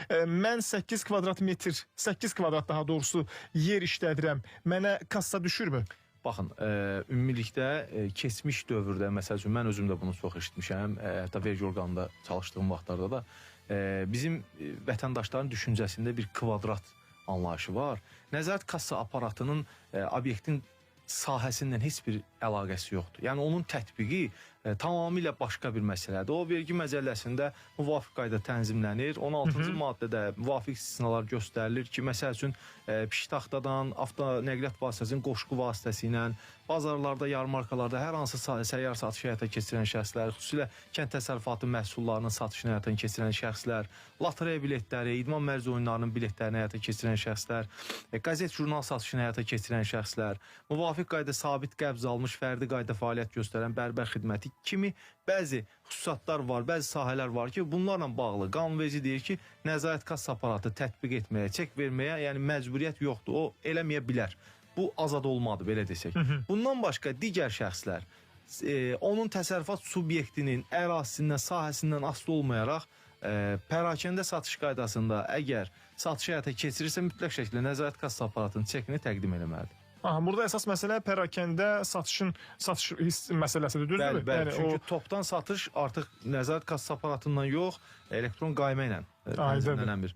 mən 8 kvadrat metr, 8 kvadrat daha doğrusu yer işlədirəm, mənə kassa düşürmü? Baxın, ümumilikdə keçmiş dövrdə, məsəl üçün, mən özüm də bunu çox eşitmişəm, hətta vergi orqanında çalışdığım vaxtlarda da bizim vətəndaşların düşüncəsində bir kvadrat anlayışı var. Nəzarət kassa aparatının obyektin sahəsindən heç bir əlaqəsi yoxdur. Yəni onun tətbiqi tamamilə başqa bir məsələdir. O vergi məcəlləsində müvafiq qayda tənzimlənir. 16-cı maddədə müvafiq istisnalar göstərilir ki, məsəl üçün piştaxtadan, avtonəqliyyat vasitəsinin qoşqu vasitəsi ilə, bazarlarda, yarmarkalarda hər hansı səyyar satışı həyata keçirən şəxslər, xüsusilə kənd təsərrüfatı məhsullarının satışını həyata keçirən şəxslər, lotereya biletləri, idman mərci oyunlarının biletlərini həyata keçirən şəxslər, qəzet jurnal satışını həyata keçirən şəxslər, müvafiq qayda sabit qəbz almış fərdi qayda fəaliyyət göstərən bərbər xidməti kimi bəzi xüsusatlar var, bəzi sahələr var ki, bunlarla bağlı qanunverici deyir ki, nəzarət kassa aparatı tətbiq etməyə, çek verməyə, yəni məcburiyyət yoxdur, o eləməyə bilər. Bu azad olmadı, belə desək. Bundan başqa digər şəxslər onun təsərrüfat subyektinin ərazisindən, sahəsindən asılı olmayaraq pərakəndə satış qaydasında əgər satış həyata keçirirsə, mütləq şəkildə nəzarət kassa aparatının çekini təqdim eləməlidir. Burada əsas məsələ pərakəndə satış məsələsidir, düzdürmü? Bəli, çünki topdan satış artıq nəzarət kassa aparatından yox, elektron qaymə ilə tənzimlənən bir